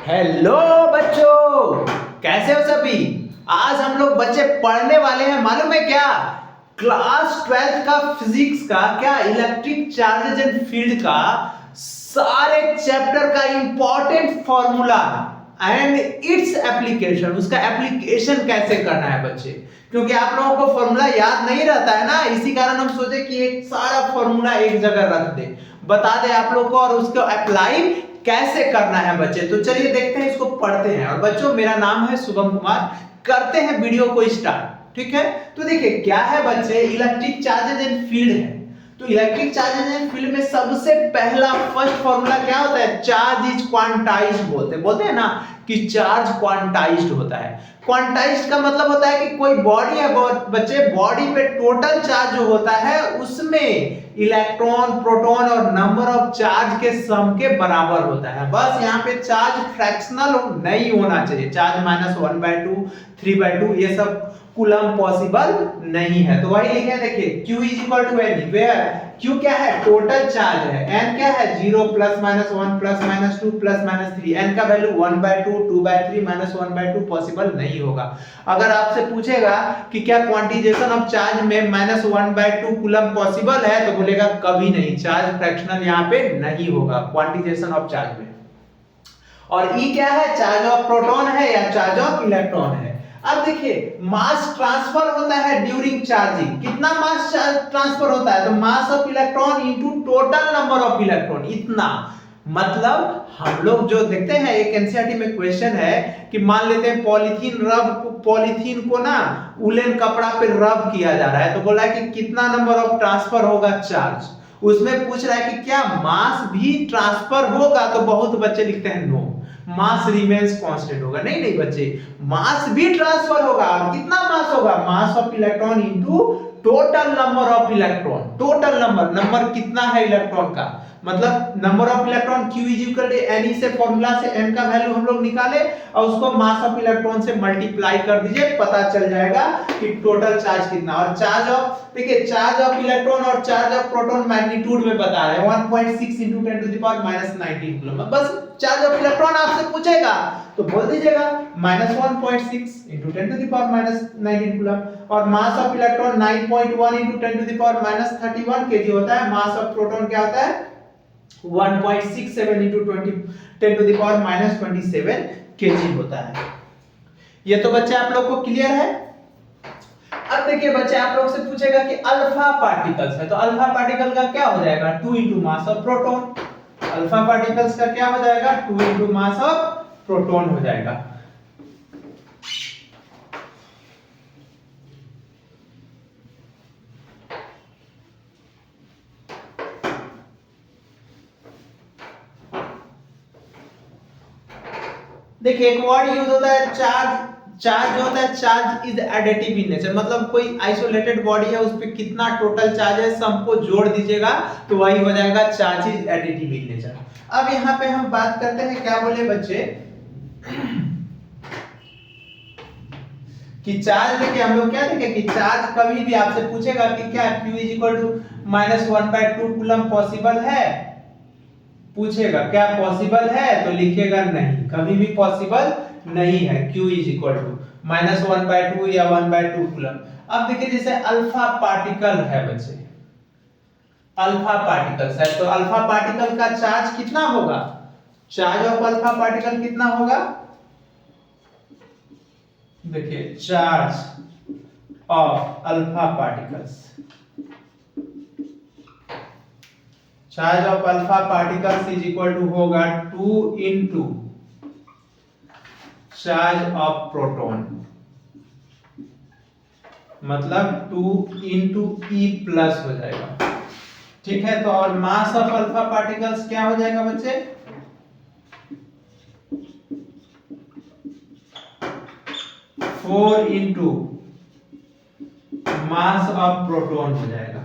Hello बच्चों, कैसे हो सभी। आज हम लोग बच्चे पढ़ने वाले हैं, मालूम है क्या? क्लास 12 का फिजिक्स का क्या इलेक्ट्रिक चार्जेज एंड फील्ड का सारे चैप्टर का important formula and its application, उसका एप्लीकेशन कैसे करना है बच्चे। क्योंकि आप लोगों को फॉर्मूला याद नहीं रहता है ना, इसी कारण हम सोचे कि एक सारा फॉर्मूला एक जगह रख दे, बता दे आप लोग को और उसको अप्लाई कैसे करना है बच्चे। तो चलिए देखते हैं, इसको पढ़ते हैं। और बच्चों, मेरा नाम है शुभम कुमार, करते हैं वीडियो को स्टार्ट। ठीक है, तो देखिए क्या है बच्चे, इलेक्ट्रिक चार्जेज एंड फील्ड है। तो इलेक्ट्रिक चार्जेज एंड फील्ड में सबसे पहला फर्स्ट फॉर्मूला क्या होता है? Charge is quantized. बोलते हैं ना कि चार्ज क्वांटाइज्ड होता है। क्वांटाइज्ड का मतलब होता है कि कोई बॉडी है बच्चे, बॉडी पे टोटल चार्ज जो होता है उसमें इलेक्ट्रॉन, प्रोटॉन और नंबर ऑफ चार्ज के सम के बराबर होता है। बस यहाँ पे चार्ज फ्रैक्शनल नहीं होना चाहिए। चार्ज -1/2, 3/2 ये सब कूलम पॉसिबल नहीं है। तो वही लिखे हैं, देखिए Q is equal to n, where Q क्या है? टोटल चार्ज है। N क्या है? 0 +-1 +-2 +-3। N का वैल्यू 1/2, 2/3 -1/2 पॉसिबल नहीं होगा। अगर आपसे पूछेगा कि क्या क्वांटिजेशन ऑफ चार्ज में -1/2 कूलम पॉसिबल है, तो बोलेगा कभी नहीं, चार्ज फ्रैक्शनल यहाँ पे नहीं होगा क्वांटिजेशन ऑफ चार्ज में। और E क्या है? चार्ज ऑफ प्रोटॉन है या चार्ज ऑफ इलेक्ट्रॉन है। अब देखिए मास ट्रांसफर होता है ड्यूरिंग चार्जिंग। कितना मास ट्रांसफर होता है? तो मास of electron into total number of electron, इतना। मतलब हम लोग जो देखते हैं, एक एनसीईआरटी में क्वेश्चन है कि मान लेते हैं पॉलीथीन को ना उलेन कपड़ा पे रब किया जा रहा है, तो बोला है कि कितना नंबर ऑफ ट्रांसफर होगा चार्ज। उसमें पूछ रहा है कि क्या मास भी ट्रांसफर होगा, तो बहुत बच्चे लिखते हैं नो, मास रिमेन्स कांस्टेंट होगा। नहीं नहीं बच्चे, मास भी ट्रांसफर होगा। कितना मास होगा? Mass of electron into total number of electron. Total number कितना है इलेक्ट्रॉन का, मतलब number of electron Q is equal to Ne से फॉर्मूला से n का वैल्यू हम लोग निकाले और उसको मास ऑफ इलेक्ट्रॉन से मल्टीप्लाई कर दीजिए, पता चल जाएगा कि टोटल चार्ज कितना। और चार्ज ऑफ, देखिए चार्ज ऑफ इलेक्ट्रॉन और चार्ज ऑफ प्रोटॉन मैग्नीट्यूड में बता रहे हैं 1.6 × 10⁻⁻19 कूलम। बस चार्ज ऑफ इलेक्ट्रॉन आपसे पूछेगा तो बोल दीजिएगा -1.6 × 10⁻19 कूलम। और मास ऑफ इलेक्ट्रॉन 9.1 × 10⁻31 केजी होता है। मास ऑफ प्रोटॉन क्या होता है? 1.67 × 10⁻27 केजी होता है। ये तो बच्चे आप लोग को क्लियर है। अब देखिए बच्चे, आप लोग से पूछेगा कि अल्फा पार्टिकल्स है, तो अल्फा पार्टिकल का क्या हो जाएगा? 2 × mass of proton. Alpha particles का क्या हो जाएगा? 2 × मास ऑफ प्रोटॉन हो जाएगा। देखिए एक वर्ड यूज होता है चार्ज। चार्ज जो होता है, charge is additive in nature, मतलब कोई आइसोलेटेड बॉडी है, उस पे कितना टोटल चार्ज है सम को जोड़ दीजिएगा तो वही हो जाएगा charge is additive in nature. अब यहाँ पे हम बात करते हैं, क्या बोले बच्चे कि चार्ज, देखिए हम लोग क्या देखें कि चार्ज कभी भी आपसे पूछेगा कि क्या Q is equal to -1/2 coulomb possible है, पूछेगा क्या पॉसिबल है, तो लिखिएगा नहीं, कभी भी पॉसिबल नहीं है Q इज इक्वल टू -1/2 या 1/2 कूलम। अब देखिए जैसे अल्फा पार्टिकल है बच्चे, अल्फा पार्टिकल्स है, तो अल्फा पार्टिकल का चार्ज कितना होगा? चार्ज ऑफ अल्फा पार्टिकल कितना होगा? देखिए charge of alpha particles, charge of alpha particles is equal to होगा 2 × चार्ज ऑफ प्रोटॉन, मतलब 2 × E+ हो जाएगा। ठीक है, तो और मास ऑफ अल्फा पार्टिकल्स क्या हो जाएगा बच्चे? 4 × मास ऑफ प्रोटॉन हो जाएगा।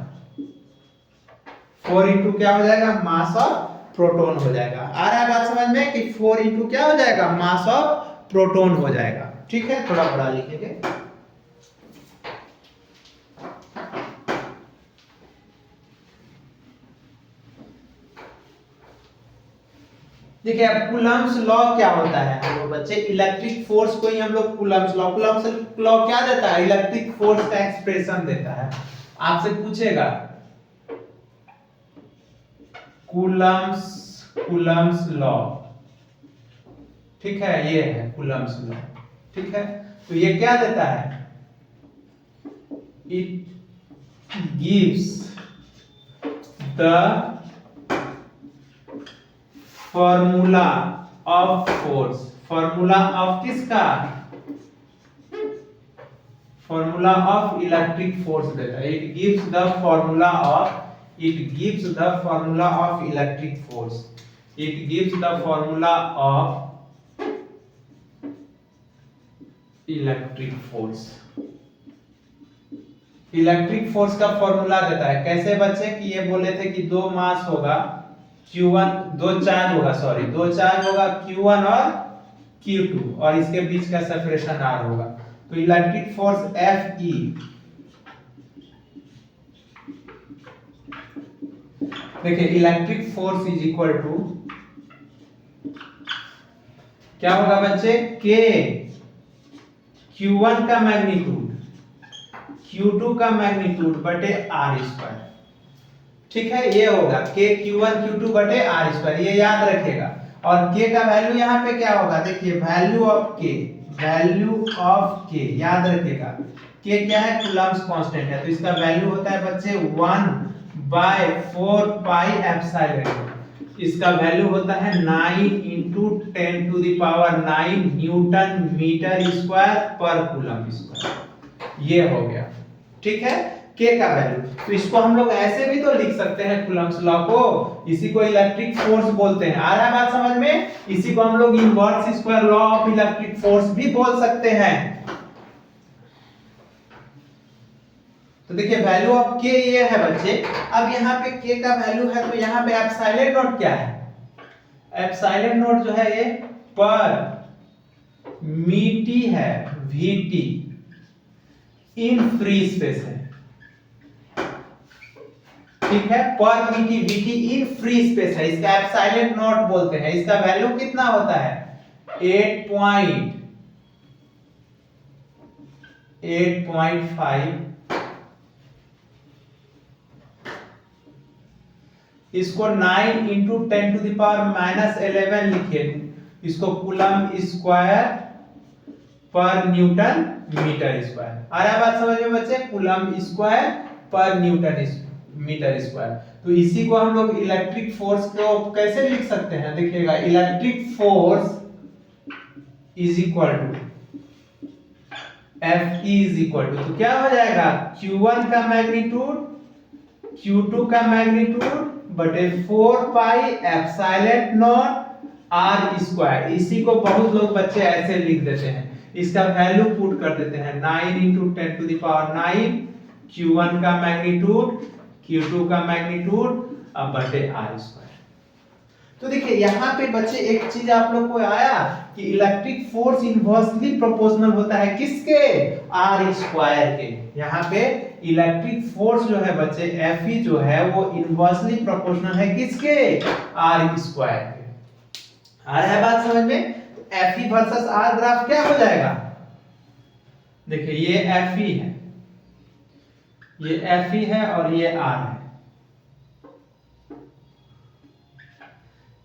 4 × क्या हो जाएगा? मास ऑफ प्रोटॉन हो जाएगा। आ रहा है बात समझ में कि 4 × क्या हो जाएगा? मास ऑफ प्रोटॉन हो जाएगा। ठीक है, थोड़ा बड़ा लिखिए। देखिए अब कूलम्ब्स लॉ क्या होता है हम लोग बच्चे, इलेक्ट्रिक फोर्स को ही हम लोग कूलम्ब्स लॉ क्या देता है, इलेक्ट्रिक फोर्स का एक्सप्रेशन देता है। आपसे पूछेगा कूलम्ब्स लॉ, ठीक है, ये है कूलम्ब्स लॉ, ठीक है। तो ये क्या देता है, it gives the formula of force, formula of किसका, फॉर्मूला ऑफ इलेक्ट्रिक फोर्स देता है। It gives the formula of electric force, it gives the formula of electric force, electric force का फॉर्मूला देता है। कैसे बच्चे कि ये बोले थे कि दो मास होगा Q1, दो चार्ज होगा Q1 और Q2 और इसके बीच का सेपरेशन R होगा। तो इलेक्ट्रिक फोर्स Fe, देखिए electric force is equal to क्या होगा बच्चे, K Q1 का मैग्नीट्यूड Q2 का मैग्नीट्यूड बटे R स्क्वायर, ठीक है, ये होगा K Q1 Q2 बटे R स्क्वायर, ये याद रखेगा। और K का वैल्यू यहाँ पे क्या होगा, देखिए वैल्यू ऑफ K याद रखेगा। K क्या है, कूलम्ब्स कांस्टेंट है, तो इसका वैल्यू होता है बच्चे 1/4 पाई एप्सिलॉन। इसका वैल्यू होता है 9 × 10⁹ न्यूटन मीटर स्क्वायर पर कूलम्ब स्क्वायर, ये हो गया, ठीक है, K का वैल्यू। तो इसको हम लोग ऐसे भी तो लिख सकते हैं कूलम्ब्स लॉ को, इसी को इलेक्ट्रिक फोर्स बोलते हैं। आ रहा है बात समझ में, इसी को हम लोग inverse square law of electric force भी बोल सकते हैं। तो देखिए वैल्यू ऑफ K ये है बच्चे। अब यहाँ पे K का वैल्यू है तो यहाँ पे एप्सिलॉन नॉट क्या है, एप्सिलॉन नॉट जो है ये पर मीटी है, Vt इन फ्री स्पेस है, ठीक है, पर मीटी Vt इन फ्री स्पेस है, इसका एप्सिलॉन नॉट बोलते हैं। इसका वैल्यू कितना होता है 8.5, इसको 9 × 10⁻⁻11 लिखिए, इसको कूलम्ब स्क्वायर पर न्यूटन मीटर स्क्वायर। आ रहा है बात समझ में बच्चे, कूलम्ब स्क्वायर पर न्यूटन मीटर स्क्वायर। तो इसी को हम लोग इलेक्ट्रिक फोर्स को कैसे लिख सकते हैं, देखिएगा electric force is equal to Fe is equal to, तो क्या हो जाएगा Q1 का मैग्नीट्यूड Q2 का मैग्नीट्यूड बटे 4 pi epsilon naught R square. इसी को बहुत लोग बच्चे ऐसे लिख देते हैं, इसका वैल्यू पुट कर देते हैं 9 × 10⁹ Q1 का मैग्नीट्यूड Q2 का मैग्नीट्यूड अब बटे R स्क्वायर। तो देखिए यहाँ पे बच्चे एक चीज आप लोग को आया कि इलेक्ट्रिक फोर्स इनवर्सली प्रोपोर्शनल होता है किसके, R स्क्वायर के। यहाँ पे इलेक्ट्रिक फोर्स जो है बच्चे Fe जो है वो इनवर्सली प्रोपोर्शनल है किसके, R स्क्वायर के। आ रहा है बात समझ में, Fe वर्सेस R ग्राफ क्या हो जाएगा, देखिए ये Fe है, ये Fe है और ये R है,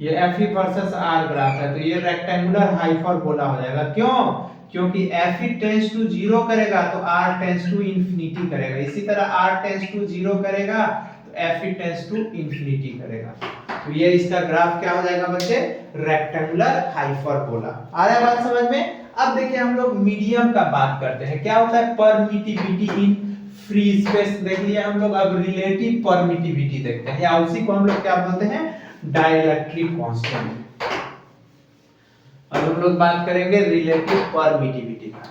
ये Fe वर्सेस R ग्राफ है, तो ये रेक्टेंगुलर हाइपरबोला हो जाएगा। क्यों, क्योंकि Fe टेंड्स टू 0 करेगा तो R टेंड्स टू इंफिनिटी करेगा, इसी तरह R टेंड्स टू 0 करेगा तो Fe टेंड्स टू इंफिनिटी करेगा। तो ये इसका ग्राफ क्या हो जाएगा बच्चे, रेक्टेंगुलर हाइपरबोला। आ रहा है बात समझ में। अब देखिए हम लोग मीडियम का बात करते हैं, क्या होता है परमिटिविटी इन फ्री स्पेस देख लिया हम लोग। अब रिलेटिव परमिटिविटी देखते हैं, या उसी को हम लोग क्या बोलते हैं, डाइलेक्ट्रिक कांस्टेंट। अब हम लोग बात करेंगे रिलेटिव परमिटिविटी का।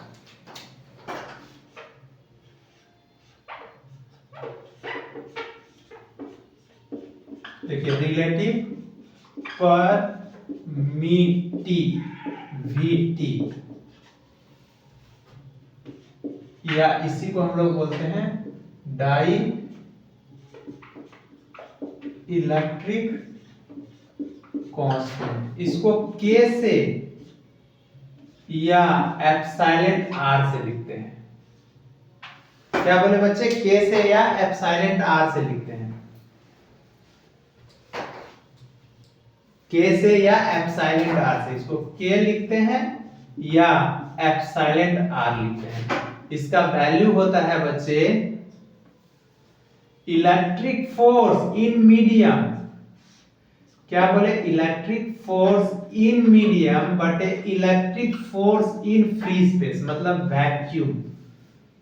देखिए रिलेटिव परमिटिविटी, या इसी को हम लोग बोलते हैं डाई इलेक्ट्रिक कांस्टेंट, इसको के से या एप्सिलॉन आर से लिखते हैं। क्या बोले बच्चे? के से या एप्सिलॉन आर से लिखते हैं। के से या एप्सिलॉन आर से, इसको के लिखते हैं या एप्सिलॉन आर लिखते हैं। इसका वैल्यू होता है बच्चे इलेक्ट्रिक फोर्स इन मीडियम। क्या बोले? इलेक्ट्रिक फोर्स इन मीडियम बटे electric force in free space, मतलब वैक्यूम।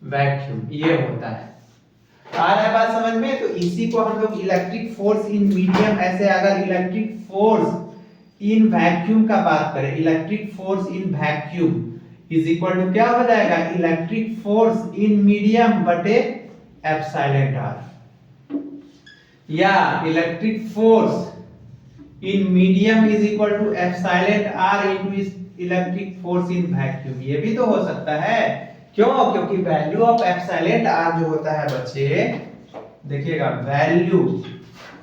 वैक्यूम ये होता है। आ रहा है बात समझ में? तो इसी को हम लोग इलेक्ट्रिक फोर्स इन मीडियम, ऐसे अगर इलेक्ट्रिक फोर्स इन वैक्यूम का बात करें, electric force in vacuum is equal to क्या हो जाएगा? इलेक्ट्रिक फोर्स इन मीडियम बटे एप्सिलॉन आर, या electric force in medium is equal to epsilon r into electric force in vacuum. ये भी तो हो सकता है। क्यों? क्योंकि वैल्यू ऑफ एप्सिलॉन आर जो होता है बच्चे, देखिएगा वैल्यू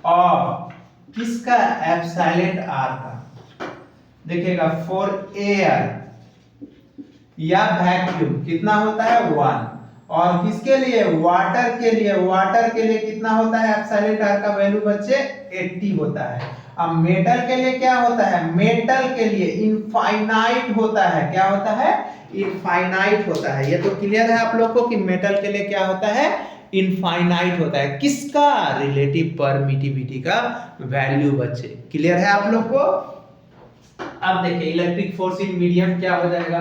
ऑफ किसका? एप्सिलॉन आर का। देखिएगा फॉर एयर या वैक्यूम कितना होता है? 1। और किसके लिए? वाटर के लिए। वाटर के लिए कितना होता है? एप्सिलॉन आर का वैल्यू बच्चे 80 होता है। अब मेटल के लिए क्या होता है? मेटल के लिए इनफाइनाइट होता है। क्या होता है? इनफाइनाइट होता है। ये तो क्लियर है आप लोग को कि मेटल के लिए क्या होता है? इनफाइनाइट होता है। किसका? रिलेटिव परमिटिविटी का वैल्यू बच्चे। क्लियर है आप लोग को? अब देखिए इलेक्ट्रिक फोर्स इन मीडियम क्या हो जाएगा?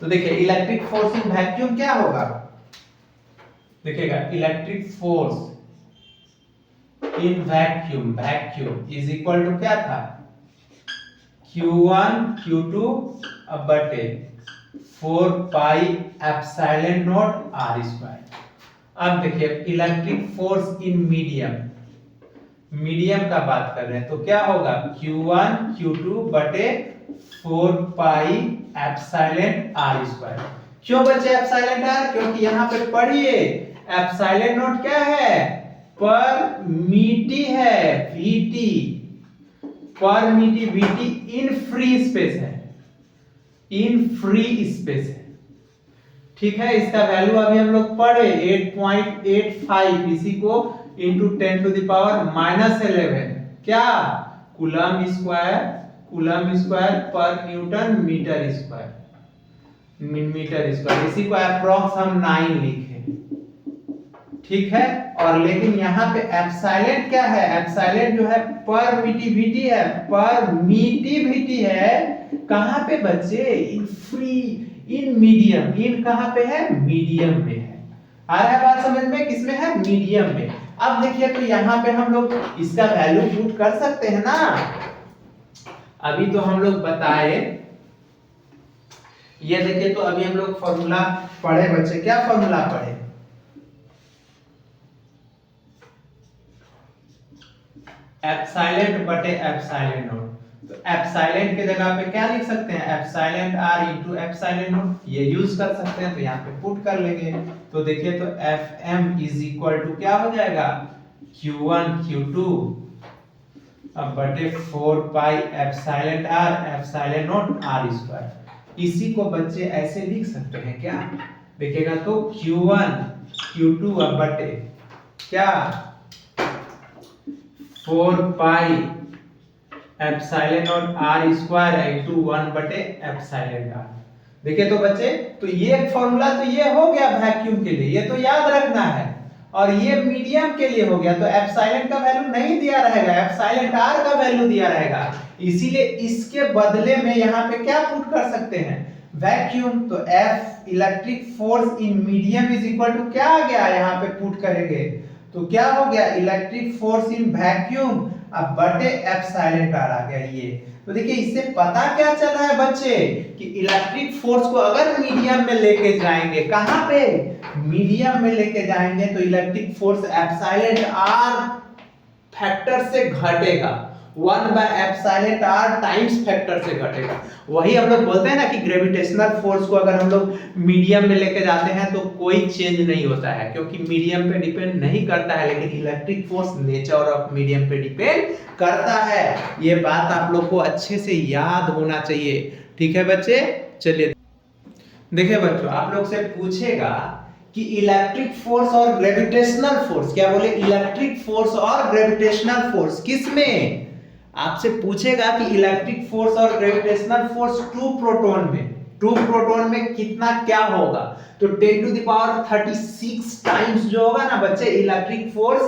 तो देखिए इलेक्ट्रिक फोर्स इन वैक्यूम क्या होगा? देखिएगा electric force in vacuum, vacuum is equal to क्या था? Q1 Q2 बटे 4 pi epsilon naught r square. अब देखिए electric force in medium, medium का बात कर रहे हैं तो क्या होगा? Q1 Q2 बटे 4 पाई एप्सिलॉन आर स्क्वायर। क्यों बच्चे एप्सिलॉन आर? क्योंकि यहां पे पढ़िए एप्सिलॉन नॉट क्या है? परमिटी है, VT permittivity in free space है, इन फ्री स्पेस है। ठीक है, इसका वैल्यू अभी हम लोग पढ़े 8.85, इसी को इंटू 10 टू द पावर -11 क्या? कूलम स्क्वायर, कूलम स्क्वायर पर newton metre square, metre square. इसी को अप्रॉक्स हम 9 लिखे। ठीक है, और लेकिन यहाँ पे एप्सिलॉन क्या है? एप्सिलॉन जो है परमिटिविटी है, परमिटिविटी है। कहां पे बच्चे? In free, in medium. इन कहां पे है? मीडियम में है। आ रहा है बात समझ में? किसमें है? मीडियम में। अब देखिए तो यहाँ पे हम लोग इसका वैल्यू पुट कर सकते हैं ना। अभी तो हम लोग बताए, ये देखिए तो अभी हम लोग फॉर्मूला पढ़े बच्चे। क्या फॉर्मूला पढ़े? एप्सिलॉन बटे एप्सिलॉन नॉट। तो एप्सिलॉन के जगह पे क्या लिख सकते हैं? Epsilon r into epsilon naught, ये यूज कर सकते हैं। तो यहाँ पे पुट कर लेंगे तो देखिए तो Fm इज इक्वल टू क्या हो जाएगा? Q1 Q2 अब बटे 4 pi epsilon r epsilon naught r square. इसी को बच्चे ऐसे लिख सकते हैं क्या? देखिएगा तो Q1 Q2 अब बटे क्या? 4 pi epsilon naught r square into 1 बटे एप्सिलॉन आर। देखिए तो बच्चे, तो ये फॉर्मूला तो ये हो गया वैक्यूम के लिए, ये तो याद रखना है। और ये मीडियम के लिए हो गया, तो एप्सिलॉन का वैल्यू नहीं दिया रहेगा, एप्सिलॉन आर का वैल्यू दिया रहेगा। इसीलिए इसके बदले में यहाँ पे क्या पुट कर सकते हैं? वैक्यूम। तो F electric force in medium is equal to क्या आ गया? यहाँ पे पुट करेंगे तो क्या हो गया? इलेक्ट्रिक फोर्स इन वैक्यूम अब बटे एप्सिलॉन आर आ गया ये। तो देखिए इससे पता क्या चल रहा है बच्चे कि इलेक्ट्रिक फोर्स को अगर मीडियम में लेके जाएंगे, कहां पे? मीडियम में लेके जाएंगे तो electric force epsilon r factor से घटेगा। 1/εr टाइम्स फैक्टर से घटेगा। वही हम लोग बोलते हैं ना कि ग्रेविटेशनल फोर्स को अगर हम लोग मीडियम में लेके जाते हैं तो कोई चेंज नहीं होता है, क्योंकि मीडियम पे डिपेंड नहीं करता है, लेकिन electric force nature of medium पे डिपेंड करता है। ये बात आप लोग को अच्छे से याद होना चाहिए, ठीक है बच्चे। चलिए देखिए बच्चों, आप लोग से पूछेगा कि इलेक्ट्रिक फोर्स और ग्रेविटेशनल फोर्स, क्या बोले, इलेक्ट्रिक फोर्स और ग्रेविटेशनल फोर्स किस में, आपसे पूछेगा कि इलेक्ट्रिक फोर्स और ग्रेविटेशनल फोर्स टू प्रोटॉन में कितना क्या होगा। तो 10⁻36 टाइम्स जो होगा ना बच्चे, इलेक्ट्रिक फोर्स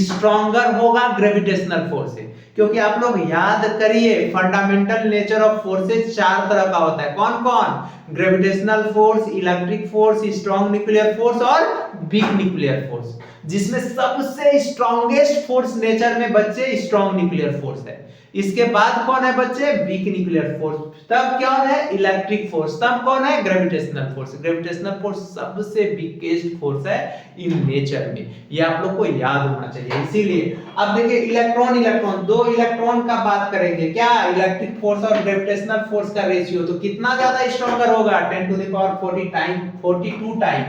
स्ट्रॉन्गर होगा ग्रेविटेशनल फोर्स से। क्योंकि आप लोग याद करिए, फंडामेंटल नेचर ऑफ फोर्सेस 4 तरह का होता है। कौन कौन? Gravitational force, electric force, strong nuclear force और वीक न्यूक्लियर फोर्स, जिसमें सबसे स्ट्रॉन्गेस्ट फोर्स नेचर में बच्चे स्ट्रॉन्ग न्यूक्लियर फोर्स है। इसके बाद कौन है बच्चे? Weak nuclear force. तब कौन है? Electric force. तब कौन है? Gravitational force. ग्रेविटेशनल फोर्स सबसे वीकेस्ट फोर्स है इन नेचर में, ये आप लोग को याद होना चाहिए। इसीलिए अब देखिए, इलेक्ट्रॉन दो इलेक्ट्रॉन का बात करेंगे, क्या इलेक्ट्रिक फोर्स और ग्रेविटेशनल फोर्स का रेशियो, तो कितना ज्यादा स्ट्रॉन्गर होगा? 10⁻42 टाइम।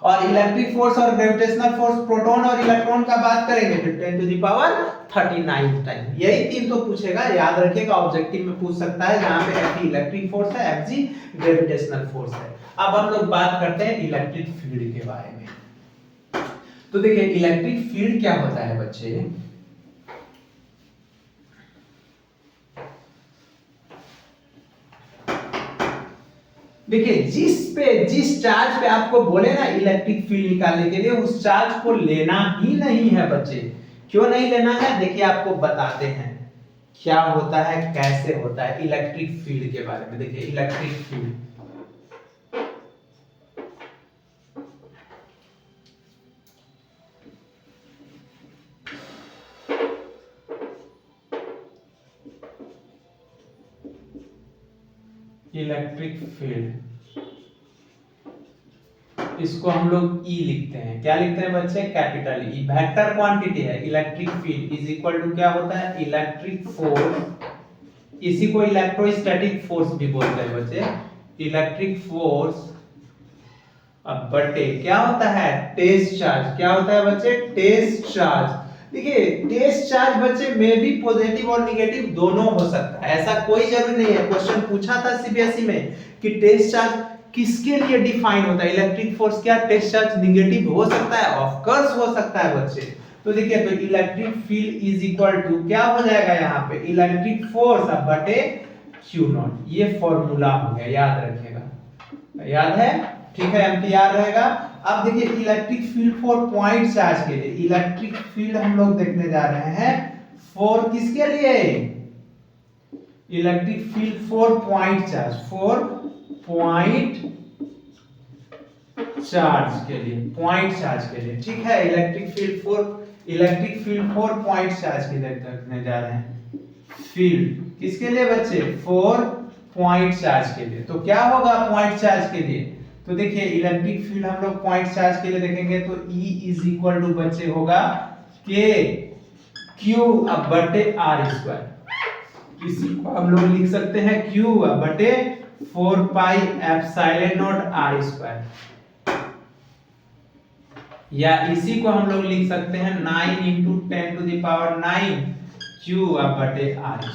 और इलेक्ट्रिक फोर्स और ग्रेविटेशनल फोर्स, प्रोटॉन और इलेक्ट्रॉन का बात करेंगे तो 10⁻39 टाइम। यही 3 तो पूछेगा, याद रखिएगा, ऑब्जेक्टिव में पूछ सकता है, जहां पे F इलेक्ट्रिक फोर्स है, Fg ग्रेविटेशनल फोर्स है। अब हम लोग बात करते हैं इलेक्ट्रिक फील्ड के बारे में। तो देखिए, इलेक्ट्रिक फील्ड क्या होता है बच्चे, देखिए, जिस चार्ज पे आपको बोले ना इलेक्ट्रिक फील्ड निकालने के लिए, उस चार्ज को लेना ही नहीं है बच्चे। क्यों नहीं लेना है? देखिए आपको बताते हैं क्या होता है, कैसे होता है इलेक्ट्रिक फील्ड के बारे में। देखिए इलेक्ट्रिक फील्ड, इलेक्ट्रिक फील्ड, इसको हम लोग E लिखते हैं। क्या लिखते हैं बच्चे? Capital E। वेक्टर क्वांटिटी है। Electric field is equal to क्या होता है? इलेक्ट्रिक फोर्स, इसी को इलेक्ट्रोस्टैटिक फोर्स भी बोलते हैं बच्चे। इलेक्ट्रिक फोर्स अब बटे क्या होता है? Test charge. क्या होता है बच्चे? Test charge. देखिए, टेस्ट चार्ज बच्चे में भी पॉजिटिव और नेगेटिव दोनों हो सकता है, ऐसा कोई जरूरी नहीं है। क्वेश्चन पूछा था सीबीएसई में कि टेस्ट चार्ज किसके लिए डिफाइन होता है? इलेक्ट्रिक फोर्स, क्या टेस्ट चार्ज नेगेटिव हो सकता है? ऑफ कोर्स हो सकता है बच्चे। तो देखिए, तो electric field is equal to क्या हो जाएगा यहाँ पे? इलेक्ट्रिक फोर्स अब बटे Q0। ये फॉर्मूला हो गया, याद रखिएगा। याद है? ठीक है, एमपी याद रहेगा। अब देखिए, electric field for point charge के लिए, इलेक्ट्रिक फील्ड हम लोग देखने जा रहे हैं फॉर किसके लिए? Electric field for point charge, for point charge के लिए, पॉइंट चार्ज के लिए, ठीक है। Electric field for point charge के लिए देखने जा रहे हैं। फील्ड किसके लिए बच्चे? फॉर पॉइंट चार्ज के लिए। तो क्या होगा पॉइंट चार्ज के लिए? तो देखिए, इलेक्ट्रिक फील्ड हम लोग पॉइंट चार्ज के लिए देखेंगे तो E इज इक्वल टू बच्चे होगा K Q अब बटे R²। इसी को हम लोग लिख सकते हैं Q अब बटे 4 पाई एप्सिलॉन नॉट R², या इसी को हम लोग लिख सकते हैं 9 × 10⁹ Q अब बटे R²।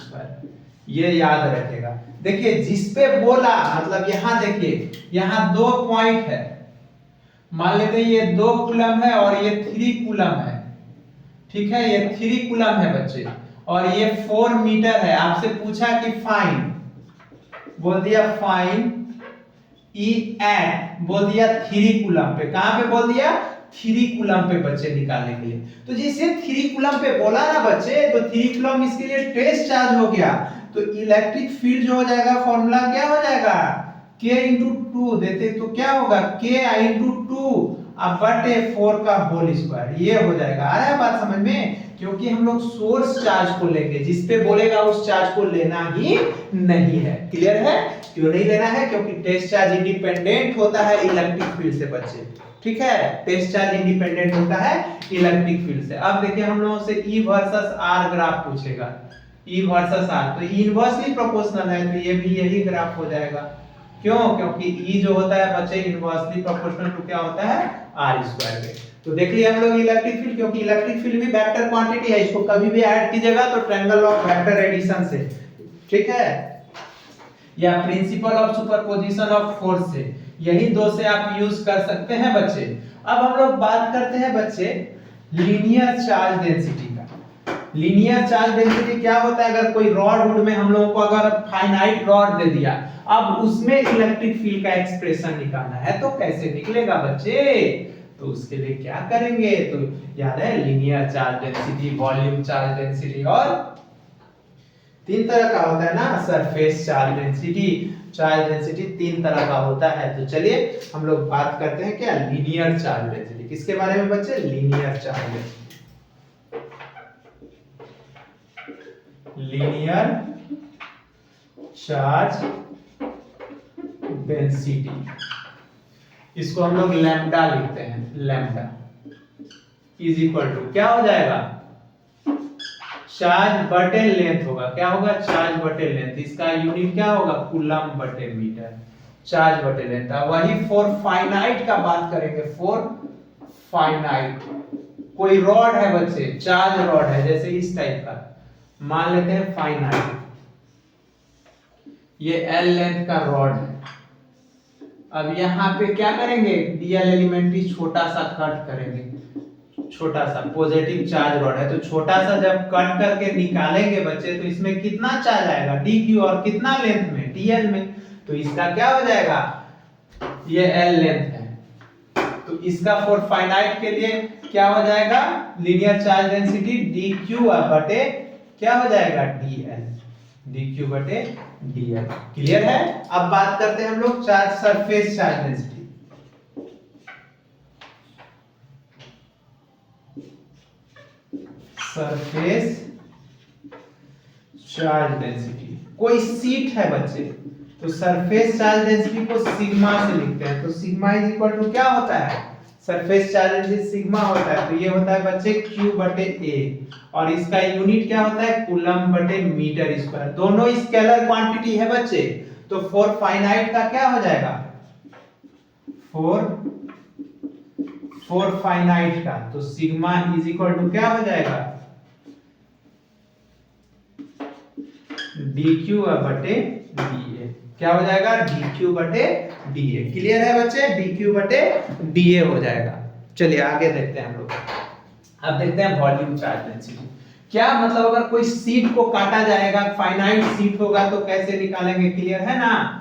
ये याद रखेगा। देखिए, जिस पे बोला, मतलब यहां देखिए, यहां 2 पॉइंट है, मान लेते हैं ये 2 कूलम है और ये 3 कूलम है, ठीक है, ये 3 कूलम है बच्चे, और ये 4 मीटर है। आपसे पूछा कि फाइंड, बोल दिया फाइंड E एट, बोल दिया 3 कूलम पे। कहां पे बोल दिया? 3 कूलम पे बच्चे निकालने के लिए। तो जिसे 3 कूलम पे बोला ना बच्चे, तो 3 कूलम इसके लिए टेस्ट चार्ज हो गया। तो इलेक्ट्रिक फील्ड जो हो जाएगा, फॉर्मूला क्या हो जाएगा? K × 2 देते तो क्या होगा? K × 2 अब बटे 4 का होल स्क्वायर। ये हो जाएगा। आया बात समझ में? क्योंकि हम लोग सोर्स चार्ज को लेंगे, जिस पे बोलेगा उस चार्ज को लेना ही नहीं है। क्लियर है? क्यों नहीं लेना है? क्योंकि टेस्ट चार्ज इंडिपेंडेंट होता है इलेक्ट्रिक फील्ड से बच्चे। ठीक है, टेस्ट चार्ज इंडिपेंडेंट होता है इलेक्ट्रिक फील्ड से। अब देखिए हम लोगों से E वर्सेस R ग्राफ पूछेगा, E वर्सेस R, तो इनवर्सली प्रोपोर्शनल है तो ये भी यही ग्राफ हो जाएगा। क्यों? क्योंकि E जो होता है बच्चे इनवर्सली प्रोपोर्शनल टू क्या होता है, R स्क्वायर के। तो देख लिया हम लोग इलेक्ट्रिक फील्ड, क्योंकि इलेक्ट्रिक फील्ड भी वेक्टर क्वांटिटी है, इसको कभी भी ऐड कीजिएगा तो ट्रायंगल ऑफ वेक्टर एडिशन से, ठीक है, या principle of superposition of force से, यही दो से आप यूज कर सकते हैं बच्चे। अब हम लोग बात करते हैं बच्चे लीनियर चार्ज डेंसिटी का। लीनियर चार्ज डेंसिटी क्या होता है? अगर कोई रॉड वुड में हम लोगों को अगर फाइनाइट रॉड दे दिया, अब उसमें इलेक्ट्रिक फील्ड का एक्सप्रेशन निकालना है तो कैसे निकलेगा बच्चे? तो उसके लिए क्या करेंगे? तो याद है linear charge density, volume charge density और तीन तरह का होता है ना, surface charge density. Charge density तीन तरह का होता है। तो चलिए हम लोग बात करते हैं क्या, लीनियर चार्ज डेंसिटी। किसके बारे में बच्चे? Linear charge density. Linear charge density, इसको हम लोग लैम्डा लिखते हैं। लैम्डा इज इक्वल टू क्या हो जाएगा, चार्ज बटे लेंथ होगा। क्या होगा? चार्ज बटे लेंथ। इसका यूनिट क्या होगा? कूलम बटे मीटर। चार्ज बटे लेंथ। वही फॉर फाइनाइट का बात करेंगे। फॉर फाइनाइट कोई रॉड है बच्चे, चार्ज रॉड है, जैसे इस टाइप का मान लेते हैं फाइनाइट, ये एल लेंथ का रॉड है। अब यहाँ पे क्या करेंगे, डीएल एलिमेंट ही छोटा सा कट करेंगे, छोटा सा पॉजिटिव चार्ज रॉड है, तो छोटा सा जब कट करके निकालेंगे बच्चे तो इसमें कितना चार्ज आएगा, डी क्यू, और कितना लेंथ में, डीएल में। तो इसका क्या हो जाएगा, ये एल लेंथ है, तो इसका फॉर फाइनाइट के लिए क्या हो जाएगा, linear charge density D Q बटे क्या हो जाएगा, डीएल, डी क्यू बटे डीएल। क्लियर है? अब बात करते हैं हम लोग charge surface charge density. Surface charge density, कोई सीट है बच्चे, तो सरफेस चार्ज डेंसिटी को सिग्मा से लिखते हैं। तो सिग्मा इज इक्वल टू क्या होता है, सरफेस चार्ज डेंसिटी सिग्मा होता है, तो ये होता है बच्चे Q बटे A, और इसका यूनिट क्या होता है, कूलम बटे मीटर स्क्वायर। दोनों स्केलर क्वांटिटी है बच्चे, तो फॉर फाइनाइट का क्या हो जाएगा, फॉर फाइनाइट का तो सिग्मा इज इक्वल टू क्या हो जाएगा, dq बटे dA। क्या हो जाएगा, dq बटे dA। क्लियर है बच्चे, dq बटे dA हो जाएगा। चलिए आगे देखते हैं हम लोग। अब देखते हैं वॉल्यूम चार्ज डेंसिटी। क्या मतलब, अगर कोई सीट को काटा जाएगा, फाइनाइट सीट होगा तो कैसे निकालेंगे, क्लियर है ना।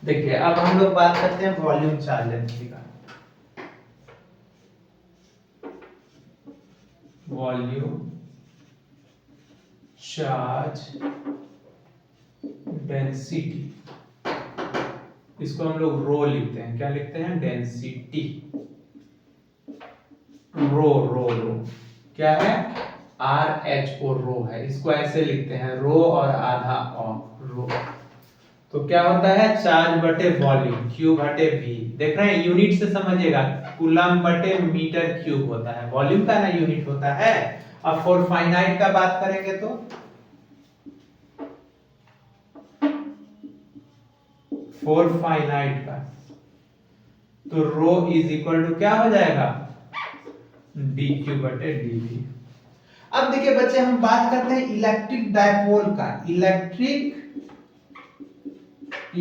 देखिए अब हम लोग बात करते हैं वॉल्यूम चार्ज डेंसिटी का। वॉल्यूम चार्ज डेंसिटी, इसको हम लोग रो लिखते हैं। क्या लिखते हैं, डेंसिटी, रो रो रो क्या है, RHO रो है, इसको ऐसे लिखते हैं, रो और आधा ऑफ रो। तो क्या होता है, चार्ज बटे वॉल्यूम, Q बटे V। देख रहे हैं, यूनिट से समझिएगा, कूलम बटे मीटर क्यूब होता है, वॉल्यूम का ना यूनिट होता है। अब फॉर फाइनाइट का बात करेंगे तो फॉर फाइनाइट का तो रो इज इक्वल टू क्या हो जाएगा, dq बटे dV। अब देखिए बच्चे हम बात करते हैं इलेक्ट्रिक डायपोल का। इलेक्ट्रिक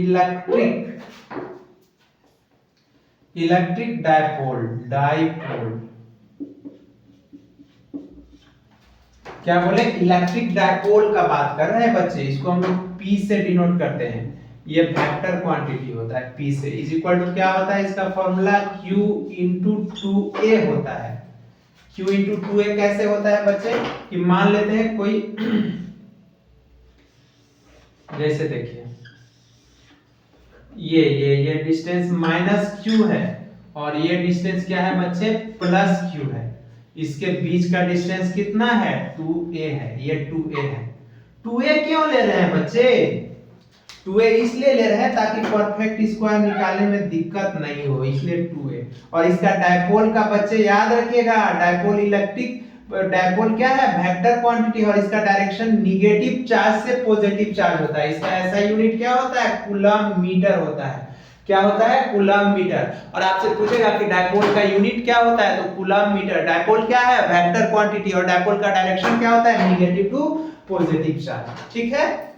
डायपोल, क्या बोले, इलेक्ट्रिक डायपोल का बात कर रहे हैं बच्चे। इसको हम लोग P से डिनोट करते हैं, ये वेक्टर क्वांटिटी होता है P से। इज इक्वल टू क्या होता है, इसका फॉर्मूला Q इंटू 2A होता है। Q इंटू 2A कैसे होता है बच्चे, कि मान लेते हैं कोई जैसे देखिए ये डिस्टेंस माइनस क्यू है और ये डिस्टेंस क्या है बच्चे, प्लस क्यू है। इसके बीच का डिस्टेंस कितना है, 2a है, ये 2a है। 2a क्यों ले रहे हैं बच्चे, 2a इसलिए ले रहे हैं ताकि परफेक्ट स्क्वायर निकालने में दिक्कत नहीं हो, इसलिए 2a। और इसका डायपोल का बच्चे याद रखिएगा, डायपोल इलेक्ट्रिक डायपोल क्या है, वेक्टर क्वांटिटी, और इसका डायरेक्शन निगेटिव चार्ज से पॉजिटिव चार्ज होता है। इसका ऐसा यूनिट क्या होता है, कूलम मीटर होता है। क्या होता है, कूलम मीटर। और आपसे पूछेगा कि डायपोल का यूनिट क्या होता है, तो कूलम मीटर। डायपोल क्या है, वेक्टर क्वांटिटी, और डायपोल का डायरेक्शन क्या होता है, निगेटिव टू पॉजिटिव चार्ज। ठीक है,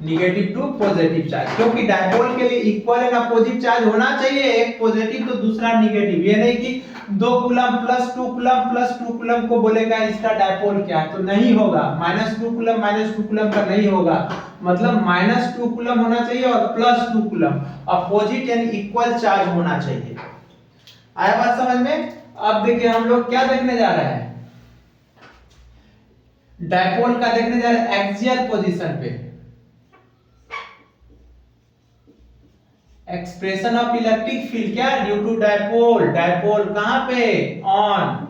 निगेटिव टू पॉजिटिव चार्ज, क्योंकि डायपोल के लिए इक्वल एंड अपोजिट चार्ज होना चाहिए, एक पॉजिटिव तो दूसरा निगेटिव। ये नहीं कि 2 coulomb plus 2 coulomb plus 2 coulomb को बोलेगा इसका डायपोल क्या है, तो नहीं होगा। -2 कूलम -2 कूलम का नहीं होगा, मतलब -2 कूलम होना चाहिए और +2 coulomb, opposite and equal charge होना चाहिए। आया बात समझ में। अब देखिए हम लोग क्या देखने जा रहे हैं, डायपोल का देखने जा रहे हैं एक्सियल पोजीशन पे। एक्सप्रेशन ऑफ इलेक्ट्रिक फील्ड क्या, ड्यू टू डायपोल। डायपोल कहां पे, ऑन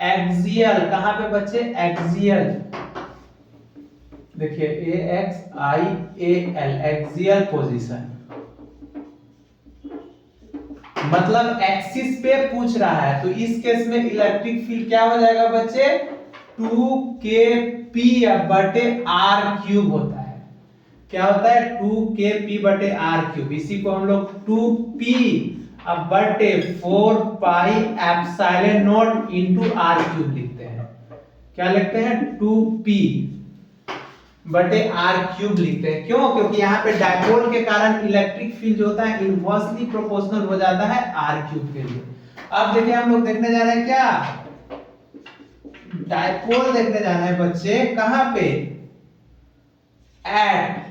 एक्सियल, कहां पे बच्चे, एक्सियल। देखिए AXIAL, एक्सियल पोजीशन, मतलब एक्सिस पे पूछ रहा है, तो इस केस में इलेक्ट्रिक फील्ड क्या हो जाएगा बच्चे, 2kp/r³ होता है। क्या होता है, 2kp/r³। इसी को हम लोग 2p/4πε0 लिखते हैं। क्या लिखते हैं, 2p/r³ लिखते हैं। क्यों, क्योंकि यहाँ पे डायपोल के कारण इलेक्ट्रिक फील्ड जो होता है इनवर्सली प्रोपोर्शनल हो जाता है r³ के लिए। अब देखिए हम लोग देखने जा रहे हैं क्या, डायपोल देखने जा रहे हैं बच्चे, कहां पे, एट